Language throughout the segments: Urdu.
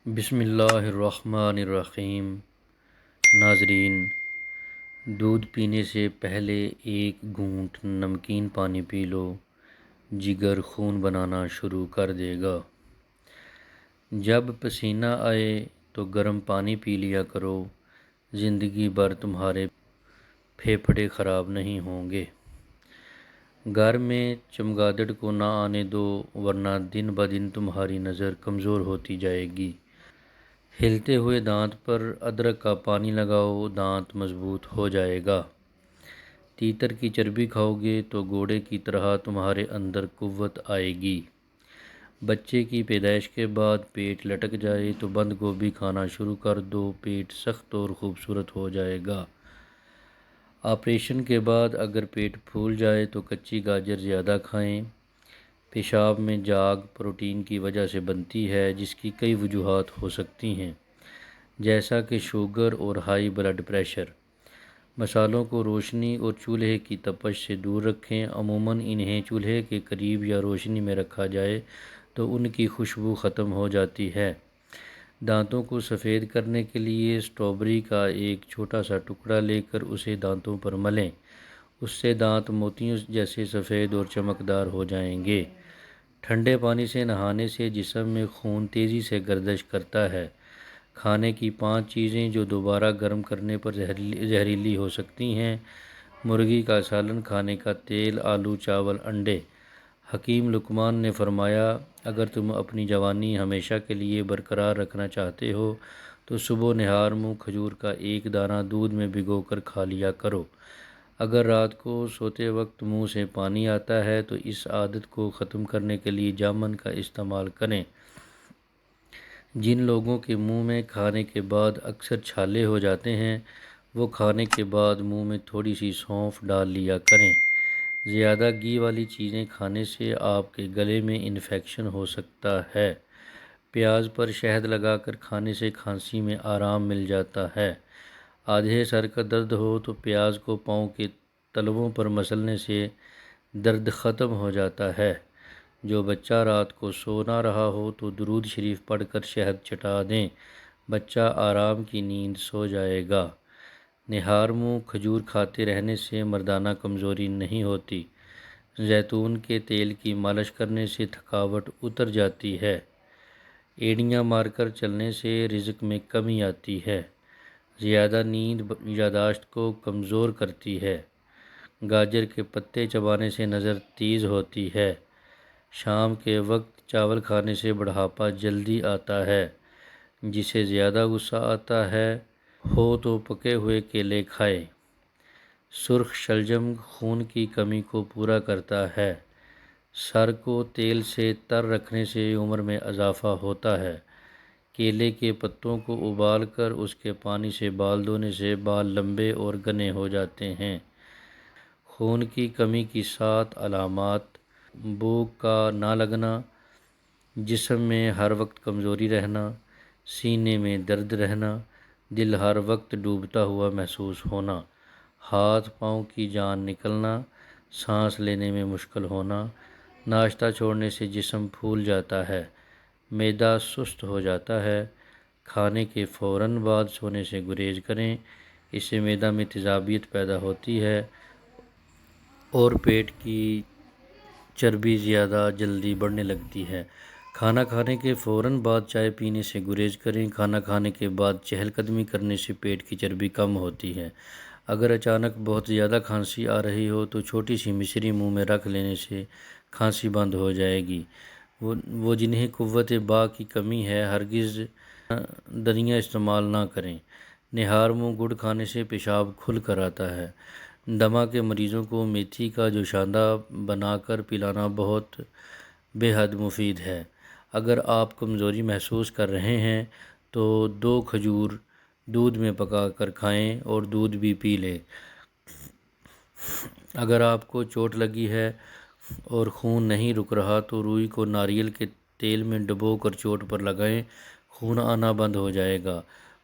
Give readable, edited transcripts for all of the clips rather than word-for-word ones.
بسم اللہ الرحمن الرحیم۔ ناظرین، دودھ پینے سے پہلے ایک گھونٹ نمکین پانی پی لو، جگر خون بنانا شروع کر دے گا۔ جب پسینہ آئے تو گرم پانی پی لیا کرو، زندگی بھر تمہارے پھیپھڑے خراب نہیں ہوں گے۔ گھر میں چمگادڑ کو نہ آنے دو، ورنہ دن بدن تمہاری نظر کمزور ہوتی جائے گی۔ ہلتے ہوئے دانت پر ادرک کا پانی لگاؤ، دانت مضبوط ہو جائے گا۔ تیتر کی چربی کھاؤ گے تو گھوڑے کی طرح تمہارے اندر قوت آئے گی۔ بچے کی پیدائش کے بعد پیٹ لٹک جائے تو بند گوبھی کھانا شروع کر دو، پیٹ سخت اور خوبصورت ہو جائے گا۔ آپریشن کے بعد اگر پیٹ پھول جائے تو کچی گاجر زیادہ کھائیں۔ پیشاب میں جاگ پروٹین کی وجہ سے بنتی ہے، جس کی کئی وجوہات ہو سکتی ہیں، جیسا کہ شوگر اور ہائی بلڈ پریشر۔ مصالحوں کو روشنی اور چولہے کی تپش سے دور رکھیں۔ عموماً انہیں چولہے کے قریب یا روشنی میں رکھا جائے تو ان کی خوشبو ختم ہو جاتی ہے۔ دانتوں کو سفید کرنے کے لیے اسٹرابیری کا ایک چھوٹا سا ٹکڑا لے کر اسے دانتوں پر ملیں، اس سے دانت موتیوں جیسے سفید اور چمکدار ہو جائیں گے۔ ٹھنڈے پانی سے نہانے سے جسم میں خون تیزی سے گردش کرتا ہے۔ کھانے کی 5 چیزیں جو دوبارہ گرم کرنے پر زہریلی ہو سکتی ہیں: مرغی کا سالن، کھانے کا تیل، آلو، چاول، انڈے۔ حکیم لقمان نے فرمایا، اگر تم اپنی جوانی ہمیشہ کے لیے برقرار رکھنا چاہتے ہو تو صبح نہار منہ کھجور کا ایک دانہ دودھ میں بھگو کر کھا لیا کرو۔ اگر رات کو سوتے وقت منہ سے پانی آتا ہے تو اس عادت کو ختم کرنے کے لیے جامن کا استعمال کریں۔ جن لوگوں کے منہ میں کھانے کے بعد اکثر چھالے ہو جاتے ہیں، وہ کھانے کے بعد منہ میں تھوڑی سی سونف ڈال لیا کریں۔ زیادہ گھی والی چیزیں کھانے سے آپ کے گلے میں انفیکشن ہو سکتا ہے۔ پیاز پر شہد لگا کر کھانے سے کھانسی میں آرام مل جاتا ہے۔ آدھے سر کا درد ہو تو پیاز کو پاؤں کے تلووں پر مسلنے سے درد ختم ہو جاتا ہے۔ جو بچہ رات کو سو نہ رہا ہو تو درود شریف پڑھ کر شہد چٹا دیں، بچہ آرام کی نیند سو جائے گا۔ نہار منہ کھجور کھاتے رہنے سے مردانہ کمزوری نہیں ہوتی۔ زیتون کے تیل کی مالش کرنے سے تھکاوٹ اتر جاتی ہے۔ ایڑیاں مار کر چلنے سے رزق میں کمی آتی ہے۔ زیادہ نیند یادداشت کو کمزور کرتی ہے۔ گاجر کے پتے چبانے سے نظر تیز ہوتی ہے۔ شام کے وقت چاول کھانے سے بڑھاپا جلدی آتا ہے۔ جسے زیادہ غصہ آتا ہے ہو تو پکے ہوئے کیلے کھائے۔ سرخ شلجم خون کی کمی کو پورا کرتا ہے۔ سر کو تیل سے تر رکھنے سے عمر میں اضافہ ہوتا ہے۔ کیلے کے پتوں کو ابال کر اس کے پانی سے بال دھونے سے بال لمبے اور گھنے ہو جاتے ہیں۔ خون کی کمی کی 7 علامات: بھوک کا نہ لگنا، جسم میں ہر وقت کمزوری رہنا، سینے میں درد رہنا، دل ہر وقت ڈوبتا ہوا محسوس ہونا، ہاتھ پاؤں کی جان نکلنا، سانس لینے میں مشکل ہونا۔ ناشتہ چھوڑنے سے جسم پھول جاتا ہے، معدہ سست ہو جاتا ہے۔ کھانے کے فوراً بعد سونے سے گریز کریں، اس سے معدہ میں تیزابیت پیدا ہوتی ہے اور پیٹ کی چربی زیادہ جلدی بڑھنے لگتی ہے۔ کھانا کھانے کے فوراً بعد چائے پینے سے گریز کریں۔ کھانا کھانے کے بعد چہل قدمی کرنے سے پیٹ کی چربی کم ہوتی ہے۔ اگر اچانک بہت زیادہ کھانسی آ رہی ہو تو چھوٹی سی مصری منہ میں رکھ لینے سے کھانسی بند ہو جائے گی۔ وہ جنہیں قوت باء کی کمی ہے ہرگز دھنیا استعمال نہ کریں۔ نہار منہ گڑ کھانے سے پیشاب کھل کر آتا ہے۔ دمہ کے مریضوں کو میتھی کا جوشاندہ بنا کر پلانا بے حد مفید ہے۔ اگر آپ کمزوری محسوس کر رہے ہیں تو 2 کھجور دودھ میں پکا کر کھائیں اور دودھ بھی پی لیں۔ اگر آپ کو چوٹ لگی ہے اور خون نہیں رک رہا تو روئی کو ناریل کے تیل میں ڈبو کر چوٹ پر لگائیں، خون آنا بند ہو جائے گا۔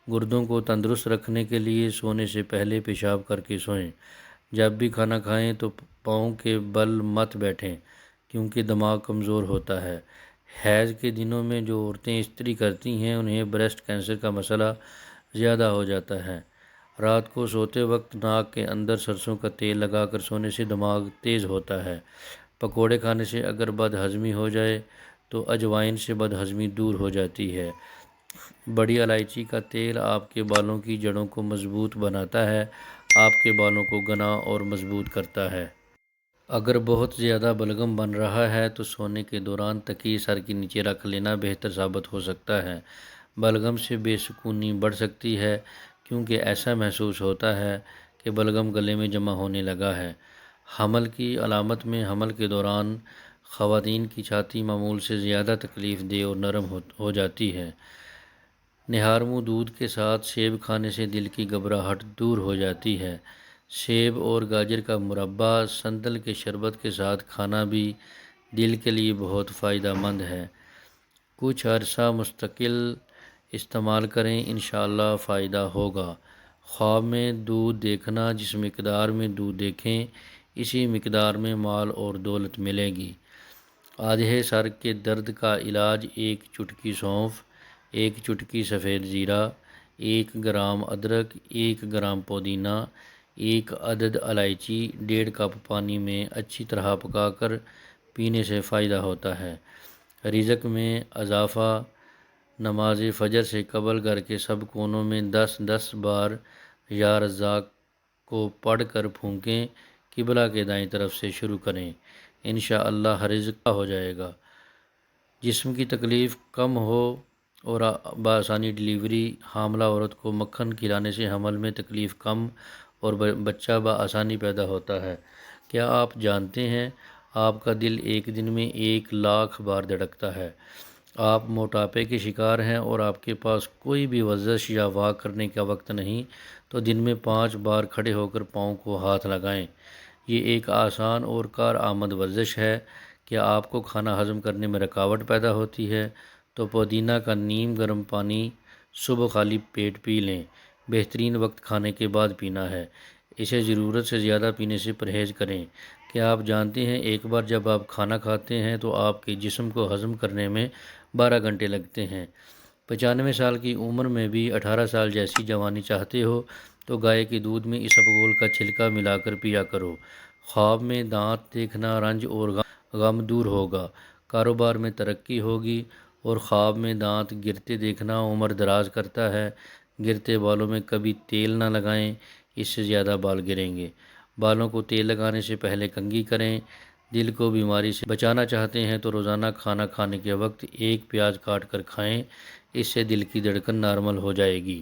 گردوں کو تندرست رکھنے کے لیے سونے سے پہلے پیشاب کر کے سوئیں۔ جب بھی کھانا کھائیں تو پاؤں کے بل مت بیٹھیں کیونکہ دماغ کمزور ہوتا ہے۔ حیض کے دنوں میں جو عورتیں استری کرتی ہیں انہیں بریسٹ کینسر کا مسئلہ زیادہ ہو جاتا ہے۔ رات کو سوتے وقت ناک کے اندر سرسوں کا تیل لگا کر سونے سے دماغ تیز ہوتا ہے۔ پکوڑے کھانے سے اگر بد ہضمی ہو جائے تو اجوائن سے بد ہضمی دور ہو جاتی ہے۔ بڑی الائچی کا تیل آپ کے بالوں کی جڑوں کو مضبوط بناتا ہے، آپ کے بالوں کو گھنا اور مضبوط کرتا ہے۔ اگر بہت زیادہ بلغم بن رہا ہے تو سونے کے دوران تکیے سر کے نیچے رکھ لینا بہتر ثابت ہو سکتا ہے۔ بلغم سے بے سکونی بڑھ سکتی ہے کیونکہ ایسا محسوس ہوتا ہے کہ بلغم گلے میں جمع ہونے لگا ہے۔ حمل کی علامت میں حمل کے دوران خواتین کی چھاتی معمول سے زیادہ تکلیف دہ اور نرم ہو جاتی ہے۔ نہار منہ دودھ کے ساتھ سیب کھانے سے دل کی گھبراہٹ دور ہو جاتی ہے۔ سیب اور گاجر کا مربع سنتل کے شربت کے ساتھ کھانا بھی دل کے لیے بہت فائدہ مند ہے۔ کچھ عرصہ مستقل استعمال کریں، انشاءاللہ فائدہ ہوگا۔ خواب میں دودھ دیکھنا، جس مقدار میں دودھ دیکھیں اسی مقدار میں مال اور دولت ملے گی۔ آدھے سر کے درد کا علاج: 1 چٹکی سونف، 1 چٹکی سفید زیرہ، 1 گرام ادرک، 1 گرام پودینہ، 1 عدد الائچی، 1.5 کپ پانی میں اچھی طرح پکا کر پینے سے فائدہ ہوتا ہے۔ رزق میں اضافہ: نماز فجر سے قبل گھر کے سب کونوں میں 10 بار یا رزاق کو پڑھ کر پھونکیں۔ قبلہ کے دائیں طرف سے شروع کریں، انشاءاللہ ہر رزق ہو جائے گا۔ جسم کی تکلیف کم ہو اور بآسانی ڈلیوری: حاملہ عورت کو مکھن کھلانے سے حمل میں تکلیف کم اور بچہ بآسانی پیدا ہوتا ہے۔ کیا آپ جانتے ہیں آپ کا دل ایک دن میں 1,00,000 بار دھڑکتا ہے؟ آپ موٹاپے کے شکار ہیں اور آپ کے پاس کوئی بھی ورزش یا واک کرنے کا وقت نہیں تو دن میں 5 بار کھڑے ہو کر پاؤں کو ہاتھ لگائیں۔ یہ ایک آسان اور کارآمد ورزش ہے۔ کیا آپ کو کھانا ہضم کرنے میں رکاوٹ پیدا ہوتی ہے تو پودینہ کا نیم گرم پانی صبح خالی پیٹ پی لیں۔ بہترین وقت کھانے کے بعد پینا ہے، اسے ضرورت سے زیادہ پینے سے پرہیز کریں۔ کیا آپ جانتے ہیں ایک بار جب آپ کھانا کھاتے ہیں تو آپ کے جسم کو ہضم کرنے میں 12 گھنٹے لگتے ہیں۔ 95 سال کی عمر میں بھی 18 سال جیسی جوانی چاہتے ہو تو گائے کے دودھ میں اسبگول کا چھلکا ملا کر پیا کرو۔ خواب میں دانت دیکھنا: رنج اور غم دور ہوگا، کاروبار میں ترقی ہوگی اور خواب میں دانت گرتے دیکھنا عمر دراز کرتا ہے۔ گرتے بالوں میں کبھی تیل نہ لگائیں، اس سے زیادہ بال گریں گے۔ بالوں کو تیل لگانے سے پہلے کنگھی کریں۔ دل کو بیماری سے بچانا چاہتے ہیں تو روزانہ کھانا کھانے کے وقت 1 پیاز کاٹ کر کھائیں، اس سے دل کی دھڑکن نارمل ہو جائے گی۔